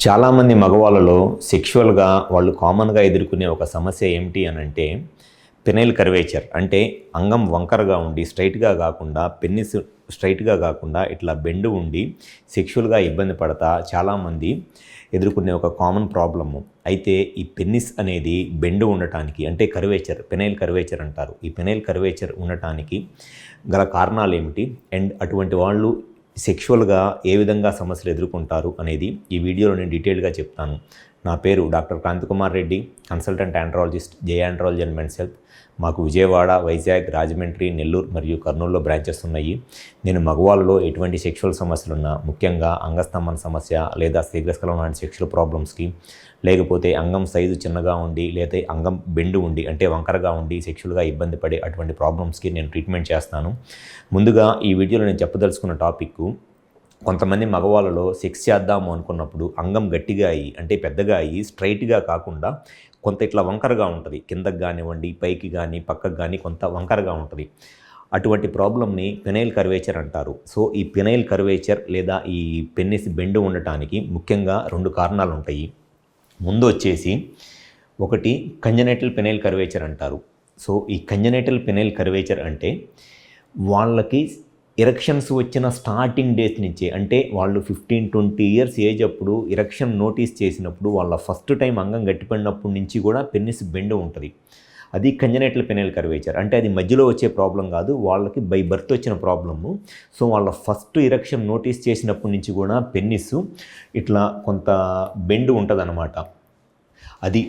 చాలామంది మగవాళ్ళలో సెక్షువల్గా వాళ్ళు కామన్గా ఎదుర్కొనే ఒక సమస్య ఏమిటి అని అంటే పెనైల్ కర్వేచర్. అంటే అంగం వంకరగా ఉండి స్ట్రైట్గా కాకుండా, పెన్నిస్ స్ట్రైట్గా కాకుండా ఇట్లా బెండు ఉండి సెక్షువల్గా ఇబ్బంది పడతా చాలామంది ఎదుర్కొనే ఒక కామన్ ప్రాబ్లము. అయితే ఈ పెన్నిస్ అనేది బెండు ఉండటానికి అంటే కర్వేచర్, పెనైల్ కర్వేచర్ అంటారు. ఈ పెనైల్ కర్వేచర్ ఉండటానికి గల కారణాలు ఏమిటి అండ్ అటువంటి వాళ్ళు సెక్షువల్గా ఏ విధంగా సమస్యలు ఎదుర్కొంటారు అనేది ఈ వీడియోలో నేను డీటెయిల్గా చెప్తాను. నా పేరు doctor Kanthikumar Reddy, consultant andrologist, Jaya andrology and men's health. మాకు విజయవాడ, వైజాగ్, రాజమండ్రి, నెల్లూరు మరియు కర్నూలులో బ్రాంచెస్ ఉన్నాయి. నేను మగవాళ్ళలో ఎటువంటి సెక్షువల్ సమస్యలున్నా, ముఖ్యంగా అంగస్తంభన సమస్య లేదా శీఘ్రస్ఖలనం లాంటి సెక్షువల్ ప్రాబ్లమ్స్కి, లేకపోతే అంగం సైజు చిన్నగా ఉండి లేదా అంగం బెండు ఉండి అంటే వంకరగా ఉండి సెక్షువల్గా ఇబ్బంది పడే అటువంటి ప్రాబ్లమ్స్కి నేను ట్రీట్మెంట్ చేస్తాను. ముందుగా ఈ వీడియోలో నేను చెప్పదలుచుకున్న టాపిక్, కొంతమంది మగవాళ్ళలో సెక్స్ చేద్దాము అనుకున్నప్పుడు అంగం గట్టిగా అయ్యి అంటే పెద్దగా అయ్యి స్ట్రైట్గా కాకుండా కొంత ఇట్లా వంకరగా ఉంటుంది. కిందకు కానివ్వండి, పైకి కానీ పక్కకు కానీ కొంత వంకరగా ఉంటుంది. అటువంటి ప్రాబ్లమ్ని పెనైల్ కర్వేచర్ అంటారు. సో ఈ పెనైల్ కర్వేచర్ లేదా ఈ పెన్నిస్ బెండు ఉండటానికి ముఖ్యంగా 2 కారణాలు ఉంటాయి. ముందు వచ్చేసి ఒకటి కంజనైటల్ పెనైల్ కర్వేచర్ అంటారు. సో ఈ కంజనైటల్ పెనైల్ కర్వేచర్ అంటే వాళ్ళకి ఎరెక్షన్స్ వచ్చిన స్టార్టింగ్ డేస్ నుంచే, అంటే వాళ్ళు 15-20 ఇయర్స్ ఏజ్ అప్పుడు ఎరెక్షన్ నోటీస్ చేసినప్పుడు వాళ్ళ ఫస్ట్ టైం అంగం గట్టిపడినప్పటి నుంచి కూడా పెన్నిస్ బెండు ఉంటుంది. అది కంజనైటల్ పెనైల్ కర్వేచర్. అంటే అది మధ్యలో వచ్చే ప్రాబ్లం కాదు, వాళ్ళకి బై బర్త్ వచ్చిన ప్రాబ్లము. సో వాళ్ళ ఫస్ట్ ఎరెక్షన్ నోటీస్ చేసినప్పటి నుంచి కూడా పెన్నిస్ ఇట్లా కొంత బెండు ఉంటుంది అన్నమాట. అది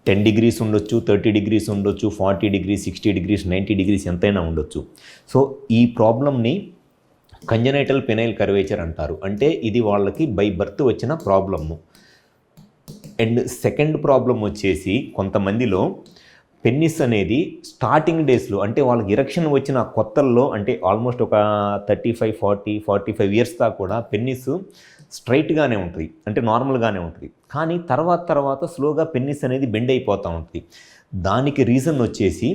10 degrees ఉండొచ్చు, 30 degrees ఉండొచ్చు, 40 degrees, 60 degrees, 90 degrees ఎంతైనా ఉండొచ్చు. సో ఈ ప్రాబ్లమ్ని కంజనైటల్ పెనైల్ కర్వేచర్ అంటారు. అంటే ఇది వాళ్ళకి బై బర్త్ వచ్చిన ప్రాబ్లము. అండ్ సెకండ్ ప్రాబ్లం వచ్చేసి కొంతమందిలో పెన్నిస్ అనేది స్టార్టింగ్ డేస్లో అంటే వాళ్ళకి ఎరెక్షన్ వచ్చిన కొత్తల్లో, అంటే ఆల్మోస్ట్ ఒక 35, 40, 45 ఇయర్స్ దాకా కూడా పెన్నిస్ స్ట్రైట్గానే ఉంటుంది, అంటే నార్మల్గానే ఉంటుంది. కానీ తర్వాత స్లోగా పెన్నిస్ అనేది బెండ్ అయిపోతూ ఉంటుంది. దానికి రీజన్ వచ్చేసి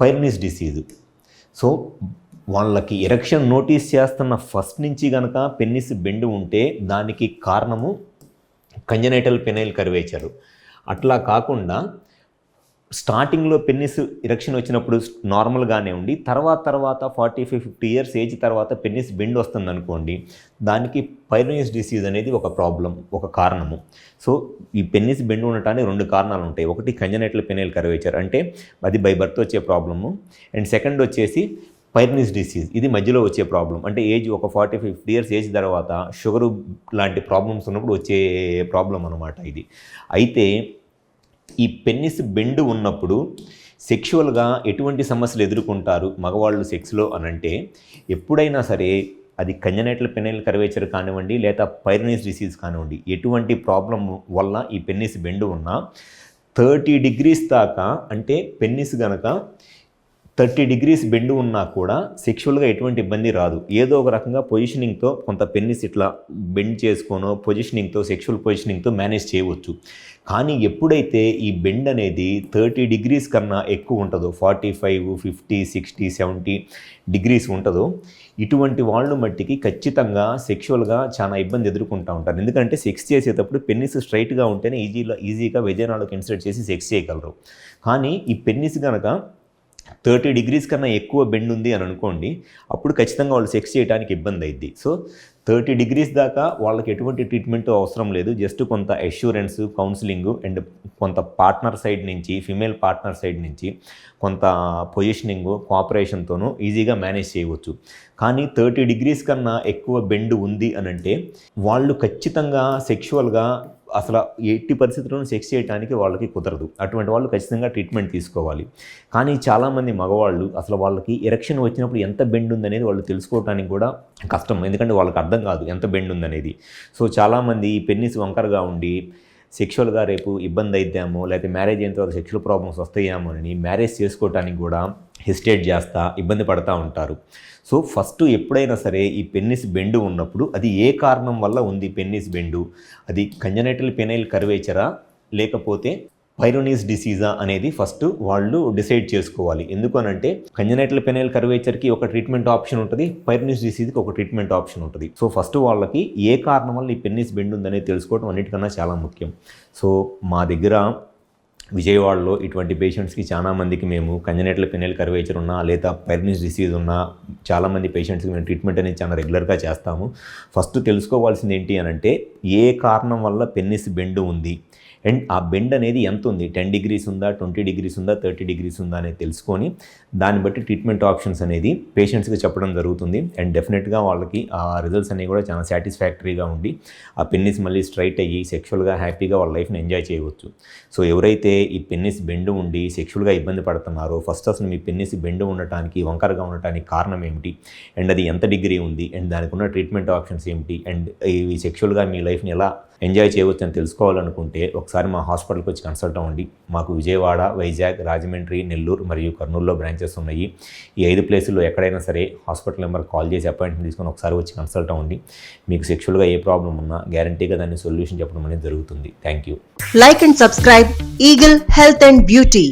పైర్నిస్ డిసీజు. సో వాళ్ళకి ఎరెక్షన్ నోటీస్ చేస్తున్న ఫస్ట్ నుంచి కనుక పెన్నిస్ బెండ్ ఉంటే దానికి కారణము కంజనైటల్ పెనైల్ కర్వేచరు. అట్లా కాకుండా స్టార్టింగ్లో పెన్నిస్ ఎరెక్షన్ వచ్చినప్పుడు నార్మల్గానే ఉండి తర్వాత 45-50 ఇయర్స్ ఏజ్ తర్వాత పెన్నిస్ బెండ్ వస్తుంది అనుకోండి, దానికి పైర్నిస్ డిసీజ్ అనేది ఒక ప్రాబ్లం, ఒక కారణము. సో ఈ పెన్నిస్ బెండ్ ఉండటానికి 2 కారణాలు ఉంటాయి. ఒకటి కంజనైటల్ పెనైల్ కర్వేచర్, అంటే అది బై బర్త్ వచ్చే ప్రాబ్లము. అండ్ సెకండ్ వచ్చేసి పైర్నిస్ డిసీజ్, ఇది మధ్యలో వచ్చే ప్రాబ్లం. అంటే ఏజ్ ఒక 40-50 ఇయర్స్ ఏజ్ తర్వాత షుగరు లాంటి ప్రాబ్లమ్స్ ఉన్నప్పుడు వచ్చే ప్రాబ్లం అనమాట ఇది. అయితే ఈ పెన్నిస్ బెండు ఉన్నప్పుడు సెక్షువల్గా ఎటువంటి సమస్యలు ఎదుర్కొంటారు మగవాళ్ళు సెక్స్లో అనంటే, ఎప్పుడైనా సరే అది కంజనైటల్ పెనైల్ కర్వేచర్ కానివ్వండి లేదా పైర్నిస్ డిసీజ్ కానివ్వండి, ఎటువంటి ప్రాబ్లం వల్ల ఈ పెన్నిస్ బెండు ఉన్నా 30 degrees దాకా, అంటే పెన్నిస్ గనక 30 degrees బెండు ఉన్నా కూడా సెక్షువల్గా ఎటువంటి ఇబ్బంది రాదు. ఏదో ఒక రకంగా పొజిషనింగ్తో కొంత పెన్నిస్ ఇట్లా బెండ్ చేసుకోనో పొజిషనింగ్తో, సెక్షువల్ పొజిషనింగ్తో మేనేజ్ చేయవచ్చు. కానీ ఎప్పుడైతే ఈ బెండ్ అనేది 30 degrees కన్నా ఎక్కువ ఉంటుందో, 45, 50, 60, 70 degrees ఉంటుందో, ఇటువంటి వాళ్ళు మట్టికి ఖచ్చితంగా సెక్షువల్గా చాలా ఇబ్బంది ఎదుర్కొంటూ ఉంటారు. ఎందుకంటే సెక్స్ చేసేటప్పుడు పెన్నిస్ స్ట్రైట్గా ఉంటేనే ఈజీగా వెజైనాలోకి ఇన్సర్ట్ చేసి సెక్స్ చేయగలరు. కానీ ఈ పెన్నిస్ కనుక 30 degrees కన్నా ఎక్కువ బెండ్ ఉంది అని అనుకోండి, అప్పుడు ఖచ్చితంగా వాళ్ళు సెక్స్ చేయడానికి ఇబ్బంది అయింది. సో 30 degrees దాకా వాళ్ళకి ఎటువంటి ట్రీట్మెంట్ అవసరం లేదు. జస్ట్ కొంత అష్యూరెన్స్, కౌన్సిలింగ్ అండ్ కొంత పార్ట్నర్ సైడ్ నుంచి, ఫిమేల్ పార్ట్నర్ సైడ్ నుంచి కొంత పొజిషనింగ్, కోఆపరేషన్తోనూ ఈజీగా మేనేజ్ చేయవచ్చు. కానీ 30 degrees కన్నా ఎక్కువ బెండ్ ఉంది అనంటే వాళ్ళు ఖచ్చితంగా సెక్షువల్గా అసలు ఎట్టి పరిస్థితుల్లోనూ సెక్స్ చేయడానికి వాళ్ళకి కుదరదు. అటువంటి వాళ్ళు ఖచ్చితంగా ట్రీట్మెంట్ తీసుకోవాలి. కానీ చాలామంది మగవాళ్ళు అసలు వాళ్ళకి ఎరెక్షన్ వచ్చినప్పుడు ఎంత బెండ్ ఉందనేది వాళ్ళు తెలుసుకోవడానికి కూడా కష్టం. ఎందుకంటే వాళ్ళకి అర్థం కాదు ఎంత బెండ్ ఉందనేది. సో చాలామంది ఈ పెన్నిస్ వంకరగా ఉండి సెక్షువల్గా రేపు ఇబ్బంది అయిద్దామో లేకపోతే మ్యారేజ్ అయిన తర్వాత సెక్షువల్ ప్రాబ్లమ్స్ వస్తాయేమో అని మ్యారేజ్ చేసుకోవడానికి కూడా హెసిటేట్ చేస్తా ఇబ్బంది పడుతూ ఉంటారు. సో ఫస్ట్ ఎప్పుడైనా సరే ఈ పెన్నిస్ బెండు ఉన్నప్పుడు అది ఏ కారణం వల్ల ఉంది పెన్నిస్ బెండు, అది కంజనైటల్ పెనైల్ కర్వేచరా లేకపోతే పైరోనీస్ డిసీజా అనేది ఫస్ట్ వాళ్ళు డిసైడ్ చేసుకోవాలి. ఎందుకనంటే కంజనైటల్ పెనైల్ కర్వేచర్కి ఒక ట్రీట్మెంట్ ఆప్షన్ ఉంటుంది, పైరోనీస్ డిసీజ్కి ఒక ట్రీట్మెంట్ ఆప్షన్ ఉంటుంది. సో ఫస్ట్ వాళ్ళకి ఏ కారణం వల్ల ఈ పెన్నిస్ బెండ్ ఉందనేది తెలుసుకోవడం అన్నిటికన్నా చాలా ముఖ్యం. సో మా దగ్గర విజయవాడలో ఇటువంటి పేషెంట్స్కి చాలామందికి మేము కంజనైటల్ పెనైల్ కర్వేచర్ ఉన్నా లేదా పైరోనీస్ డిసీజ్ ఉన్నా చాలామంది పేషెంట్స్కి మేము ట్రీట్మెంట్ అనేది చాలా రెగ్యులర్గా చేస్తాము. ఫస్ట్ తెలుసుకోవాల్సింది ఏంటి అని అంటే ఏ కారణం వల్ల పెన్నిస్ బెండ్ ఉంది అండ్ ఆ బెండ్ అనేది ఎంత ఉంది, 10 degrees ఉందా, 20 degrees ఉందా, 30 degrees ఉందా అనేది తెలుసుకొని దాన్ని బట్టి ట్రీట్మెంట్ ఆప్షన్స్ అనేది పేషెంట్స్కి చెప్పడం జరుగుతుంది. అండ్ డెఫినెట్గా వాళ్ళకి ఆ రిజల్ట్స్ అనేవి కూడా చాలా సాటిస్ఫాక్టరీగా ఉండి ఆ పెన్నిస్ మళ్ళీ స్ట్రైట్ అయ్యి సెక్షువల్గా హ్యాపీగా వాళ్ళ లైఫ్ని ఎంజాయ్ చేయవచ్చు. సో ఎవరైతే ఈ పెన్నిస్ బెండ్ ఉండి సెక్షువల్గా ఇబ్బంది పడుతున్నారో ఫస్ట్ అసలు మీ పెన్నిస్ బెండ్ ఉండటానికి వంకరగా ఉండటానికి కారణం ఏమిటి అండ్ అది ఎంత డిగ్రీ ఉంది అండ్ దానికి ఉన్న ట్రీట్మెంట్ ఆప్షన్స్ ఏమిటి అండ్ ఈ సెక్షువల్గా మీ లైఫ్ని ఎలా ఎంజాయ్ చేయవచ్చు అని తెలుసుకోవాలనుకుంటే ఒకసారి మా హాస్పిటల్కి వచ్చి కన్సల్ట్ అవ్వండి. మాకు విజయవాడ, వైజాగ్, రాజమండ్రి, నెల్లూరు మరియు కర్నూలులో బ్రాంచెస్ ఉన్నాయి. ఈ 5 ప్లేసుల్లో ఎక్కడైనా సరే హాస్పిటల్ నెంబర్ కాల్ చేసి అపాయింట్మెంట్ తీసుకొని ఒకసారి వచ్చి కన్సల్ట్ అవ్వండి. మీకు సెక్షువల్గా ఏ ప్రాబ్లం ఉన్నా గ్యారంటీగా దాన్ని సొల్యూషన్ చెప్పడం అనేది జరుగుతుంది. Thank you. Like and subscribe Eagle Health and Beauty.